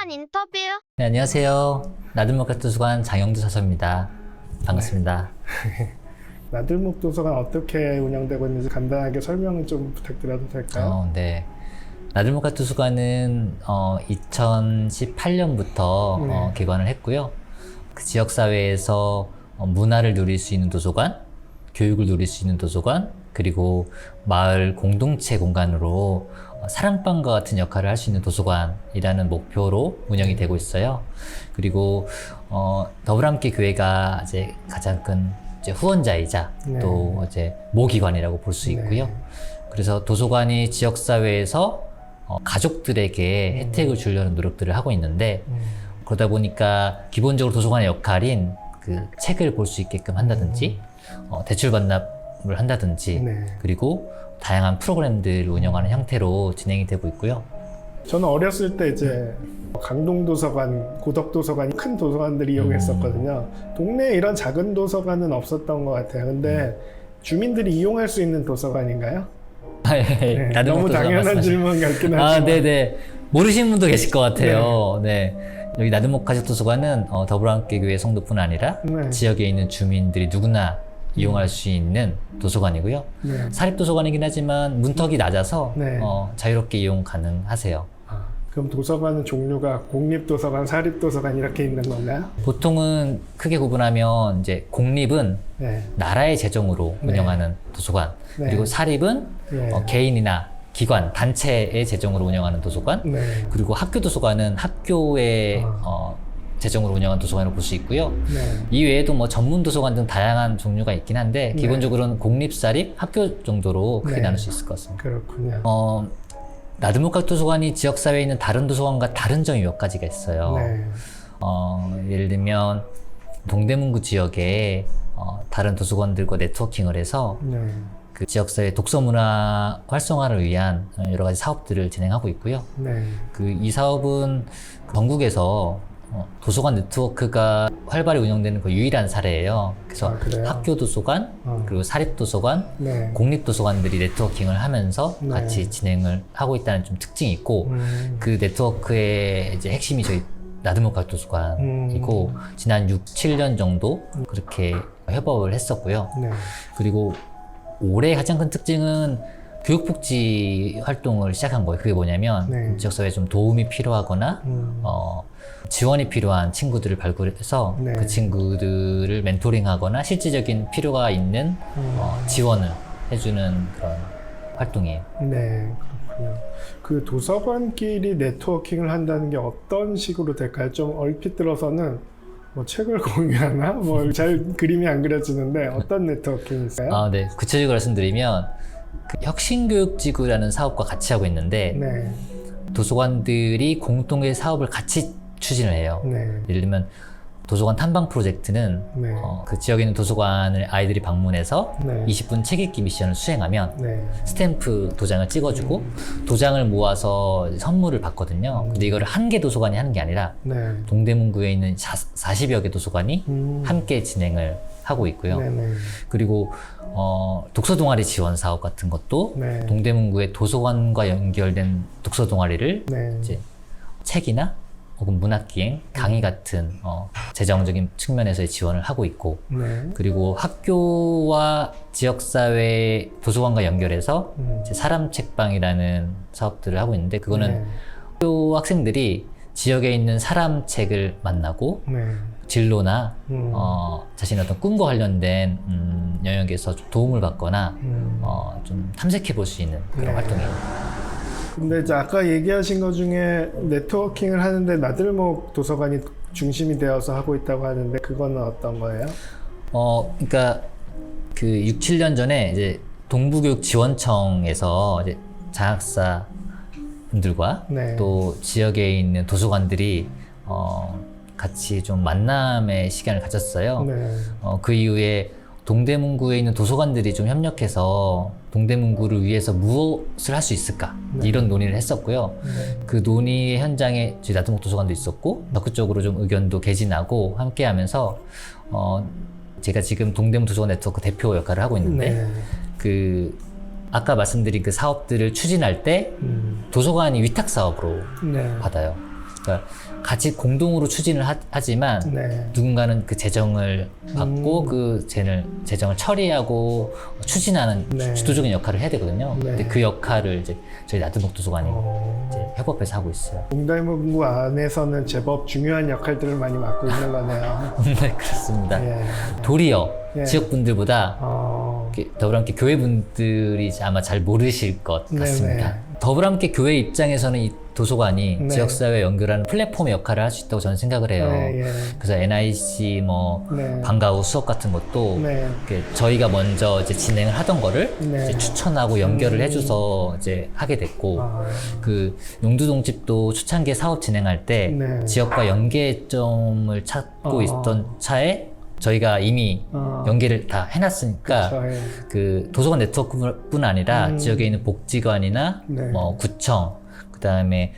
도서관 인터뷰. 네, 안녕하세요. 나들목각 도서관 장영두 사서입니다. 반갑습니다. 나들목 도서관 어떻게 운영되고 있는지 간단하게 설명 좀 부탁드려도 될까요? 네. 나들목각 도서관은 2018년부터 개관을 했고요. 그 지역사회에서 문화를 누릴 수 있는 도서관, 교육을 누릴 수 있는 도서관, 그리고 마을 공동체 공간으로 사랑방과 같은 역할을 할 수 있는 도서관이라는 목표로 운영이 되고 있어요. 그리고 더불함께 교회가 이제 가장 큰 이제 후원자이자 또 이제 모기관이라고 볼 수 있고요. 그래서 도서관이 지역사회에서 가족들에게 혜택을 주려는 노력들을 하고 있는데 그러다 보니까 기본적으로 도서관의 역할인 그 책을 볼 수 있게끔 한다든지 대출 반납을 한다든지 그리고 다양한 프로그램들을 운영하는 형태로 진행이 되고 있고요. 저는 어렸을 때 이제 강동도서관, 고덕도서관 큰 도서관들이 이용했었거든요. 동네에 이런 작은 도서관은 없었던 것 같아요. 근데 주민들이 이용할 수 있는 도서관인가요? 네, 너무 당연한 질문 같긴 하지만 네네. 모르시는 분도 계실 것 같아요. 네. 여기 나들목 가족도서관은 더불어함께 교회 성도뿐 아니라 지역에 있는 주민들이 누구나 이용할 수 있는 도서관이고요. 사립도서관이긴 하지만 문턱이 낮아서 자유롭게 이용 가능하세요. 그럼 도서관은 종류가 공립도서관, 사립도서관 이렇게 있는 건가요? 보통은 크게 구분하면 이제 공립은 나라의 재정으로 운영하는 도서관, 그리고 사립은 개인이나 기관, 단체의 재정으로 운영하는 도서관, 그리고 학교 도서관은 학교의 재정으로 운영하는 도서관을 볼 수 있고요. 이 외에도 뭐 전문 도서관 등 다양한 종류가 있긴 한데 기본적으로는 공립, 사립, 학교 정도로 크게 나눌 수 있을 것 같습니다. 그렇군요. 나들목각 도서관이 지역사회에 있는 다른 도서관과 다른 점이 몇 가지가 있어요. 예를 들면 동대문구 지역에 다른 도서관들과 네트워킹을 해서 그 지역사회 독서문화 활성화를 위한 여러 가지 사업들을 진행하고 있고요. 이 사업은 전국에서 도서관 네트워크가 활발히 운영되는 그 유일한 사례예요. 그래서 학교 도서관, 그리고 사립 도서관, 공립 도서관들이 네트워킹을 하면서 같이 진행을 하고 있다는 좀 특징이 있고, 그 네트워크의 이제 핵심이 저희 나들목각 도서관이고, 지난 6, 7년 정도 그렇게 협업을 했었고요. 그리고 올해 가장 큰 특징은 교육복지 활동을 시작한 거예요. 그게 뭐냐면 지역사회에 좀 도움이 필요하거나 지원이 필요한 친구들을 발굴해서 그 친구들을 멘토링하거나 실질적인 필요가 있는 지원을 해주는 그런 활동이에요. 네, 그렇군요. 그 도서관끼리 네트워킹을 한다는 게 어떤 식으로 될까요? 좀 얼핏 들어서는 뭐 책을 공유하나? 뭐 잘 그림이 안 그려지는데 어떤 네트워킹이 있어요? 네. 구체적으로 말씀드리면 그 혁신교육지구라는 사업과 같이 하고 있는데 도서관들이 공동의 사업을 같이 추진을 해요. 예를 들면 도서관 탐방 프로젝트는 그 지역에 있는 도서관을 아이들이 방문해서 20분 책 읽기 미션을 수행하면 스탬프 도장을 찍어주고 도장을 모아서 선물을 받거든요. 근데 이거를 한 개 도서관이 하는 게 아니라 동대문구에 있는 40여 개 도서관이 함께 진행을 하고 있고요. 그리고 독서 동아리 지원 사업 같은 것도 동대문구의 도서관과 연결된 독서 동아리를 이제 책이나 혹은 문학기행, 강의 같은 재정적인 측면에서의 지원을 하고 있고 그리고 학교와 지역사회 도서관과 연결해서 이제 사람 책방이라는 사업들을 하고 있는데 그거는 학교 학생들이 지역에 있는 사람 책을 만나고 진로나 자신의 어떤 꿈과 관련된 영역에서 좀 도움을 받거나 좀 탐색해 볼 수 있는 그런 활동이에요. 근데 이제 아까 얘기하신 것 중에 네트워킹을 하는데 나들목 도서관이 중심이 되어서 하고 있다고 하는데 그거는 어떤 거예요? 그러니까 그 6, 7년 전에 이제 동부교육지원청에서 이제 장학사 분들과 또 지역에 있는 도서관들이 같이 좀 만남의 시간을 가졌어요. 그 이후에 동대문구에 있는 도서관들이 좀 협력해서 동대문구를 위해서 무엇을 할 수 있을까 이런 논의를 했었고요. 그 논의 현장에 저희 나들목 도서관도 있었고 적극적으로 좀 의견도 개진하고 함께하면서 제가 지금 동대문 도서관 네트워크 대표 역할을 하고 있는데 그 아까 말씀드린 그 사업들을 추진할 때 도서관이 위탁 사업으로 받아요. 그러니까 같이 공동으로 추진을 하지만 네. 누군가는 그 재정을 받고 그 재정을 처리하고 추진하는 네. 주도적인 역할을 해야 되거든요. 네. 근데 그 역할을 이제 저희 나들목 도서관이 이제 협업해서 하고 있어요. 동달문구 안에서는 제법 중요한 역할들을 많이 맡고 있는 거네요. 네, 그렇습니다. 예. 도리어 예. 지역분들보다 더불어함께 교회분들이 아마 잘 모르실 것 같습니다. 네네. 더불어함께 교회 입장에서는 이 도서관이 네. 지역사회 연결하는 플랫폼의 역할을 할 수 있다고 저는 생각을 해요. 네, 예. 그래서 NIC 네. 방과 후 수업 같은 것도 네. 이렇게 저희가 먼저 이제 진행을 하던 거를 네. 이제 추천하고 연결을 해줘서 이제 하게 됐고 그 용두동집도 초창기에 사업 진행할 때 네. 지역과 연계점을 찾고 있던 차에 저희가 이미 연계를 다 해놨으니까 그쵸, 예. 그 도서관 네트워크뿐 아니라 지역에 있는 복지관이나 네. 구청, 그 다음에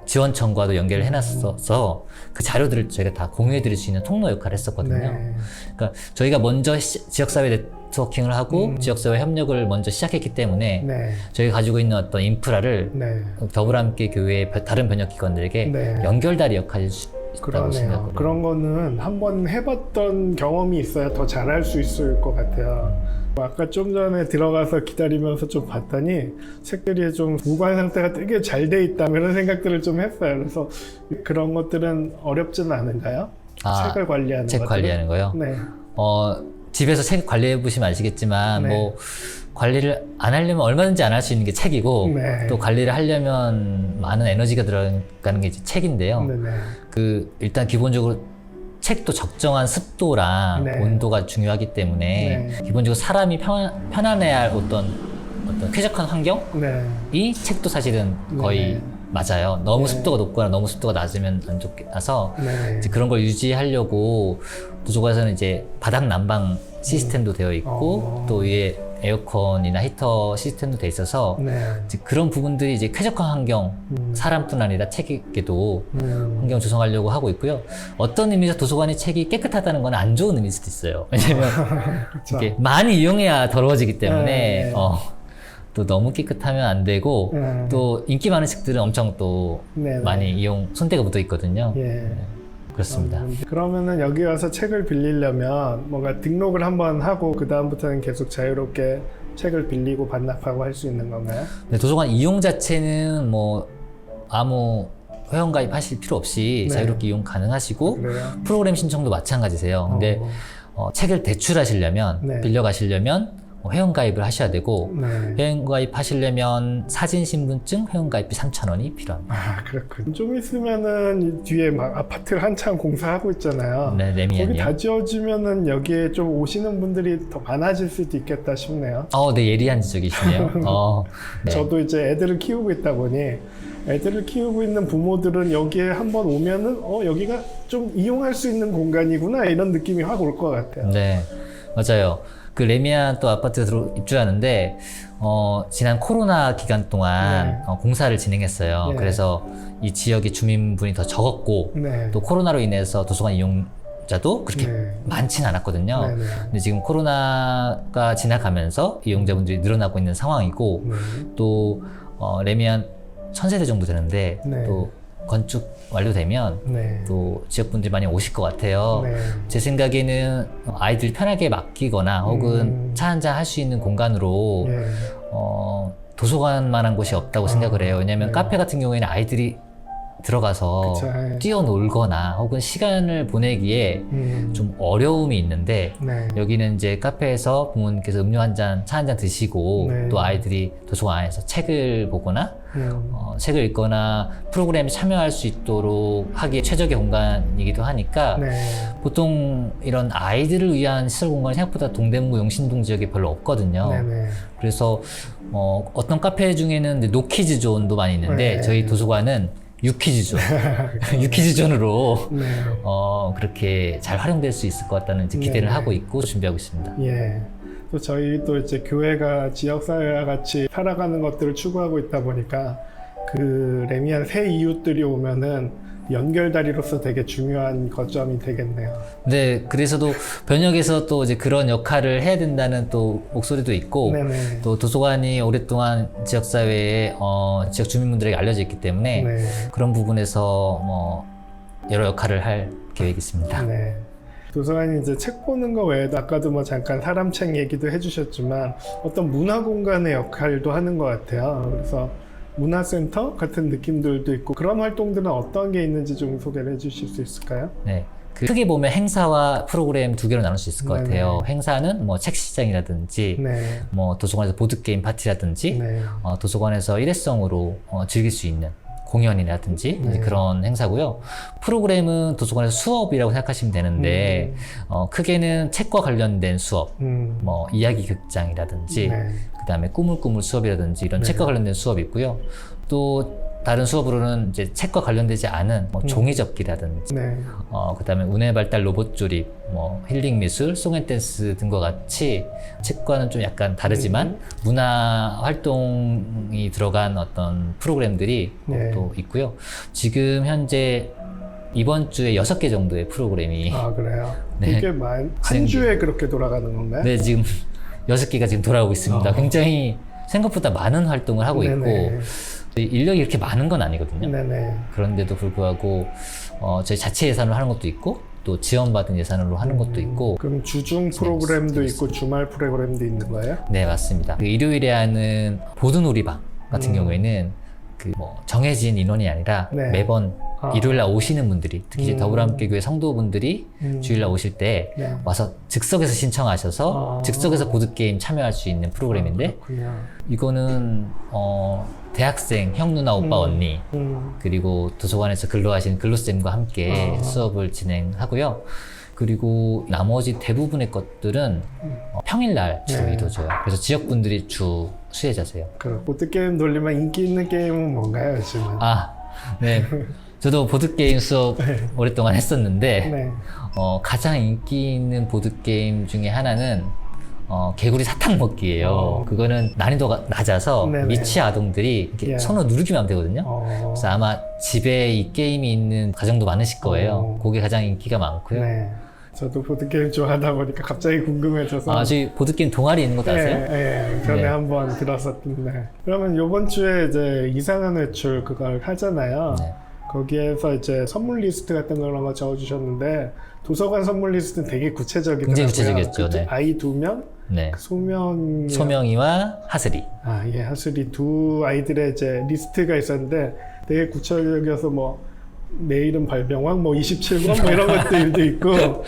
지원청과도 연계를 해놨어서 그 자료들을 저희가 다 공유해드릴 수 있는 통로 역할을 했었거든요. 네. 그러니까 저희가 먼저 지역사회 네트워킹을 하고 지역사회 협력을 먼저 시작했기 때문에 네. 저희가 가지고 있는 어떤 인프라를 네. 더불어함께 교회의 다른 변역기관들에게 네. 연결다리 역할을 있다고 그러네요. 생각해요. 그런 거는 한번 해봤던 경험이 있어야 더 잘할 수 있을 것 같아요. 아까 좀 전에 들어가서 기다리면서 좀 봤더니 책들이 좀 보관 상태가 되게 잘 돼 있다 이런 생각들을 좀 했어요. 그래서 그런 것들은 어렵지는 않은가요? 책을 관리하는 책 것들은? 관리하는 거요? 네. 집에서 책 관리해 보시면 아시겠지만 네. 뭐 관리를 안 하려면 얼마든지 안 할 수 있는 게 책이고 네. 또 관리를 하려면 많은 에너지가 들어가는 게 이제 책인데요. 네네. 그 일단 기본적으로 책도 적정한 습도랑 네. 온도가 중요하기 때문에 네. 기본적으로 사람이 편안해야 할 어떤 쾌적한 환경이 네. 책도 사실은 거의 네. 맞아요. 너무 네. 습도가 높거나 너무 습도가 낮으면 안 좋아서 네. 이제 그런 걸 유지하려고 도서관에서는 이제 바닥 난방 시스템도 되어 있고 또 위에 에어컨이나 히터 시스템도 돼 있어서 네. 이제 그런 부분들이 이제 쾌적한 환경, 사람뿐 아니라 책에게도 환경 조성하려고 하고 있고요. 어떤 의미에서 도서관이 책이 깨끗하다는 건 안 좋은 의미일 수도 있어요. 왜냐면 이게 많이 이용해야 더러워지기 때문에 네. 또 너무 깨끗하면 안 되고 또 인기 많은 책들은 엄청 또 네. 많이 손때가 묻어 있거든요. 예. 그렇습니다. 그러면은 여기 와서 책을 빌리려면 뭔가 등록을 한번 하고 그 다음부터는 계속 자유롭게 책을 빌리고 반납하고 할 수 있는 건가요? 네, 도서관 이용 자체는 뭐 아무 회원 가입하실 필요 없이 네. 자유롭게 이용 가능하시고 그래요? 프로그램 신청도 마찬가지세요. 근데 책을 대출하시려면 네. 빌려가시려면 회원 가입을 하셔야 되고 네. 회원 가입하시려면 사진 신분증 회원 가입비 3,000원이 필요합니다. 아, 그렇군. 좀 있으면은 이 뒤에 막 아파트를 한창 공사하고 있잖아요. 네, 거기 레미안이요. 다 지어지면은 여기에 좀 오시는 분들이 더 많아질 수도 있겠다 싶네요. 네, 예리한 지적이시네요. 네. 저도 이제 애들을 키우고 있다 보니 애들을 키우고 있는 부모들은 여기에 한번 오면은 여기가 좀 이용할 수 있는 공간이구나 이런 느낌이 확 올 것 같아요. 네, 맞아요. 그 레미안 또 아파트에 입주하는데 지난 코로나 기간 동안 공사를 진행했어요. 네. 그래서 이 지역의 주민분이 더 적었고 네. 또 코로나로 인해서 도서관 이용자도 그렇게 네. 많지는 않았거든요. 네, 네. 근데 지금 코로나가 지나가면서 이용자분들이 늘어나고 있는 상황이고 네. 또 레미안 1000세대 정도 되는데 네. 또 건축 완료되면 네. 또 지역분들이 많이 오실 것 같아요. 네. 제 생각에는 아이들 편하게 맡기거나 혹은 차 한잔 할 수 있는 공간으로 네. 도서관만한 곳이 없다고 생각을 해요. 왜냐하면 네. 카페 같은 경우에는 아이들이 들어가서 그쵸. 뛰어놀거나 혹은 시간을 보내기에 좀 어려움이 있는데 네. 여기는 이제 카페에서 부모님께서 음료 한 잔, 차 한 잔 드시고 네. 또 아이들이 도서관 안에서 책을 보거나 책을 읽거나 프로그램에 참여할 수 있도록 하기에 최적의 공간이기도 하니까 네. 보통 이런 아이들을 위한 시설 공간이 생각보다 동대문구 용신동 지역에 별로 없거든요. 네네. 그래서 어떤 카페 중에는 노키즈 존도 많이 있는데 네. 저희 도서관은 유키즈 존, 유키즈 존으로 네. 그렇게 잘 활용될 수 있을 것 같다는 이제 기대를 네. 하고 있고 준비하고 있습니다. 예. 또 저희 또 이제 교회가 지역사회와 같이 살아가는 것들을 추구하고 있다 보니까 그 레미안 새 이웃들이 오면은 연결다리로서 되게 중요한 거점이 되겠네요. 네, 그래서도 번역에서 또 이제 그런 역할을 해야 된다는 또 목소리도 있고, 네네. 또 도서관이 오랫동안 지역사회에, 지역 주민분들에게 알려져 있기 때문에 네. 그런 부분에서 뭐 여러 역할을 할 계획이 있습니다. 네. 도서관이 이제 책 보는 거 외에도 아까도 뭐 잠깐 사람책 얘기도 해주셨지만 어떤 문화 공간의 역할도 하는 것 같아요. 그래서 문화센터 같은 느낌들도 있고 그런 활동들은 어떤 게 있는지 좀 소개를 해주실 수 있을까요? 네. 크게 보면 행사와 프로그램 두 개로 나눌 수 있을 것 네네. 같아요. 행사는 뭐 책 시장이라든지, 네. 뭐 도서관에서 보드게임 파티라든지, 네. 도서관에서 일회성으로 즐길 수 있는 공연이라든지 네. 그런 행사고요. 프로그램은 도서관에서 수업이라고 생각하시면 되는데 크게는 책과 관련된 수업, 뭐 이야기 극장이라든지 네. 그다음에 꾸물꾸물 수업이라든지 이런 네. 책과 관련된 수업이 있고요. 또 다른 수업으로는 이제 책과 관련되지 않은 뭐 종이접기라든지 네. 그다음에 운해 발달 로봇 조립, 뭐 힐링 미술, 송앤댄스 등과 같이 책과는 좀 약간 다르지만 문화 활동이 들어간 어떤 프로그램들이 네. 또 있고요. 지금 현재 이번 주에 6개 정도의 프로그램이 아 그래요? 네. 이게 한 주에 그렇게 돌아가는 건가요? 네, 지금 6개가 지금 돌아오고 있습니다. 굉장히 생각보다 많은 활동을 하고 네네. 있고 인력이 이렇게 많은 건 아니거든요. 네네. 그런데도 불구하고 저희 자체 예산으로 하는 것도 있고 또 지원받은 예산으로 하는 것도 있고. 그럼 주중 프로그램도 있고 주말 프로그램도 있는 거예요? 네, 맞습니다. 그 일요일에 하는 보드놀이방 같은 경우에는 그 뭐 정해진 인원이 아니라 네. 매번 일요일날 오시는 분들이, 특히 이제 더불어함께교회 성도분들이 주일날 오실 때 네. 와서 즉석에서 신청하셔서 즉석에서 보드게임 참여할 수 있는 프로그램인데, 그렇군요. 이거는 대학생 형 누나 오빠 언니 그리고 도서관에서 근로하시는 근로쌤과 함께 수업을 진행하고요. 그리고 나머지 대부분의 것들은 평일날 주로 네. 이루어져요. 그래서 지역분들이 주 수혜자세요. 그 보드게임 돌리면 인기 있는 게임은 뭔가요, 요즘은? 아, 네. 저도 보드게임 수업 오랫동안 했었는데 네. 가장 인기 있는 보드게임 중에 하나는 개구리 사탕 먹기예요. 그거는 난이도가 낮아서 네네. 미취 아동들이 이렇게 예. 손으로 누르기만 하면 되거든요. 그래서 아마 집에 이 게임이 있는 가정도 많으실 거예요. 그게 가장 인기가 많고요. 네. 저도 보드게임 좋아하다 보니까 갑자기 궁금해져서. 저희 보드게임 동아리 있는 것도 아세요? 예, 전에 네. 한번 들었었는데. 그러면 이번 주에 이제 이상한 외출 그걸 하잖아요. 네. 거기에서 이제 선물 리스트 같은 걸 한번 적어주셨는데 도서관 선물 리스트는 되게 구체적이더라고요. 굉장히 구체적이었죠. 그때 네. 아이 2명, 네. 소명이와 하슬이. 예, 하슬이 두 아이들의 이제 리스트가 있었는데 되게 구체적이어서 뭐 내일은 발병왕, 뭐 27권 뭐 이런 것들도 있고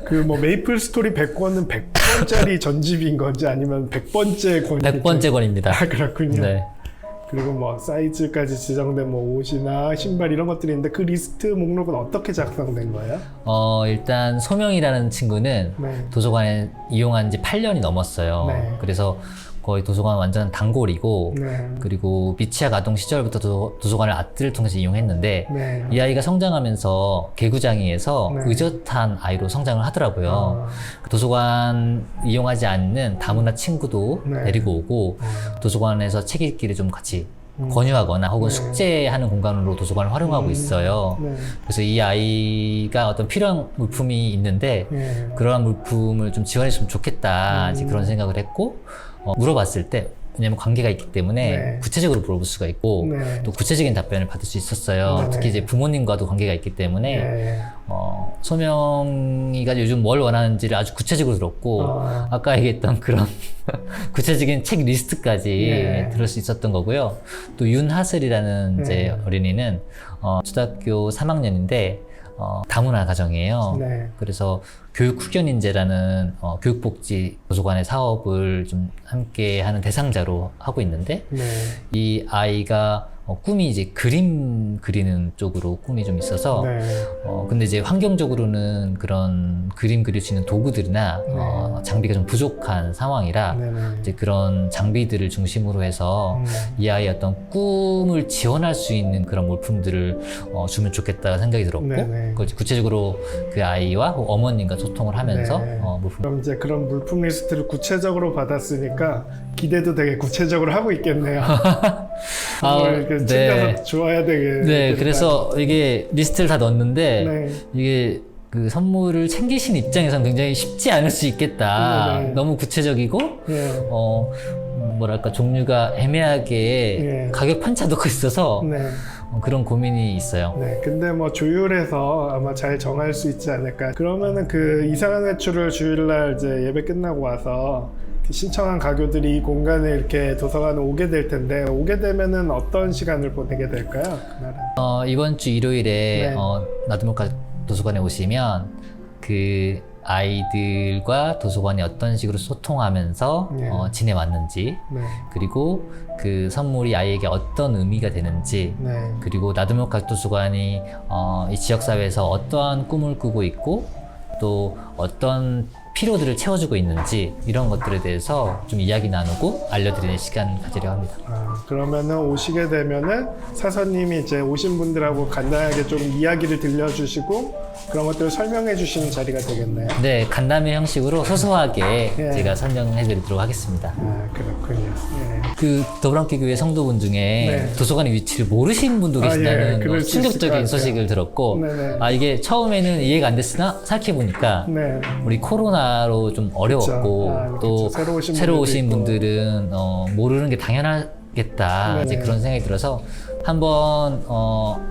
그 뭐 메이플 스토리 100권은 100권짜리 전집인 건지 아니면 100번째 권이 100번째 권입니다. 아 그렇군요. 네. 그리고 뭐 사이즈까지 지정된 뭐 옷이나 신발 이런 것들이 있는데 그 리스트 목록은 어떻게 작성된 거예요? 일단 소명이라는 친구는 네. 도서관에 이용한 지 8년이 넘었어요. 네. 그래서 거의 도서관 완전 단골이고, 네. 그리고 미취학 아동 시절부터 도서관을 아트를 통해서 이용했는데, 네. 이 아이가 성장하면서 개구장이에서 네. 의젓한 아이로 성장을 하더라고요. 도서관 이용하지 않는 다문화 친구도 네. 데리고 오고, 도서관에서 책 읽기를 좀 같이 권유하거나 혹은 네. 숙제하는 공간으로 도서관을 활용하고 있어요. 네. 그래서 이 아이가 어떤 필요한 물품이 있는데 네. 그러한 물품을 좀 지원했으면 좋겠다 이제 그런 생각을 했고, 물어봤을 때, 왜냐면 관계가 있기 때문에 네. 구체적으로 물어볼 수가 있고 네. 또 구체적인 답변을 받을 수 있었어요. 네. 특히 이제 부모님과도 관계가 있기 때문에 네. 소명이가 요즘 뭘 원하는지를 아주 구체적으로 들었고, 아까 얘기했던 그런 구체적인 책 리스트까지 네. 들을 수 있었던 거고요. 또 윤하슬이라는 이제 네. 어린이는 초등학교 3학년인데 다문화 가정이에요. 네. 그래서 교육 후견인재라는 교육복지 도서관의 사업을 좀 함께 하는 대상자로 하고 있는데, 네. 이 아이가 꿈이 이제 그림 그리는 쪽으로 꿈이 좀 있어서 네. 근데 이제 환경적으로는 그런 그림 그릴 수 있는 도구들이나 장비가 좀 부족한 상황이라 네네. 이제 그런 장비들을 중심으로 해서 이 아이의 어떤 꿈을 지원할 수 있는 그런 물품들을 주면 좋겠다 생각이 들었고, 네네. 그걸 구체적으로 그 아이와 어머님과 소통을 하면서 네. 물품. 그럼 이제 그런 물품 리스트를 구체적으로 받았으니까 기대도 되게 구체적으로 하고 있겠네요. 이렇게 챙겨서 주어야 되게. 네, 그래서 이게 리스트를 다 넣었는데 네. 이게 그 선물을 챙기신 입장에서는 굉장히 쉽지 않을 수 있겠다. 네. 너무 구체적이고 네. 뭐랄까 종류가 애매하게 네. 가격 편차도 있어서 네. 그런 고민이 있어요. 네, 근데 뭐 조율해서 아마 잘 정할 수 있지 않을까. 그러면은 그 이상한 외출을 주일날 이제 예배 끝나고 와서 그 신청한 가교들이 이 공간에 이렇게 도서관에 오게 될 텐데, 오게 되면은 어떤 시간을 보내게 될까요? 그날은? 이번 주 일요일에 네. 나들목가 도서관에 오시면 그 아이들과 도서관이 어떤 식으로 소통하면서 네. 지내왔는지, 네. 그리고 그 선물이 아이에게 어떤 의미가 되는지, 네. 그리고 나들목가 도서관이 이 지역사회에서 어떠한 꿈을 꾸고 있고 또 어떤 필요들을 채워주고 있는지 이런 것들에 대해서 좀 이야기 나누고 알려드리는 시간을 가지려 합니다. 그러면은 오시게 되면은 사서님이 이제 오신 분들하고 간단하게 좀 이야기를 들려주시고 그런 것들을 설명해 주시는 자리가 되겠네요. 네, 간담회 형식으로 소소하게 네. 제가 설명해 드리도록 하겠습니다. 그렇군요. 네. 그 더블함께 교회 성도분 중에 네. 도서관의 위치를 모르시는 분도 계신다는 그럴 수 있을 것 충격적인 같아요. 소식을 들었고, 네네. 이게 처음에는 이해가 안 됐으나 생각해보니까 네. 우리 코로나로 좀 어려웠고 또 그쵸. 새로 오신 분들도 있고. 분들은 모르는 게 당연하겠다 네네. 이제 그런 생각이 들어서 한번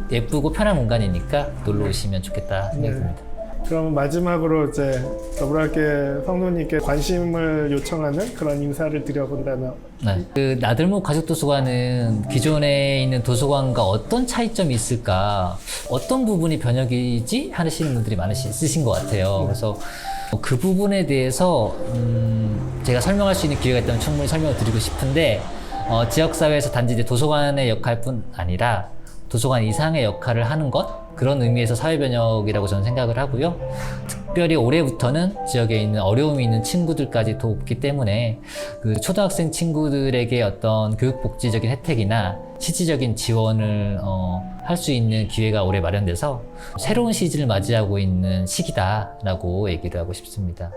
예쁘고 편한 공간이니까 놀러 오시면 좋겠다 생각이 네. 듭니다. 그럼 마지막으로 이제 더블함께 성도님께 관심을 요청하는 그런 인사를 드려본다면. 네. 그 나들목 가족도서관은 기존에 있는 도서관과 어떤 차이점이 있을까, 어떤 부분이 변혁이지 하시는 분들이 있으신 것 같아요. 그래서 그 부분에 대해서 제가 설명할 수 있는 기회가 있다면 충분히 설명을 드리고 싶은데, 지역사회에서 단지 이제 도서관의 역할뿐 아니라 도서관 이상의 역할을 하는 것, 그런 의미에서 사회변혁이라고 저는 생각을 하고요. 특별히 올해부터는 지역에 있는 어려움이 있는 친구들까지 돕기 때문에 그 초등학생 친구들에게 어떤 교육복지적인 혜택이나 실질적인 지원을 할 수 있는 기회가 올해 마련돼서 새로운 시즌을 맞이하고 있는 시기다라고 얘기를 하고 싶습니다.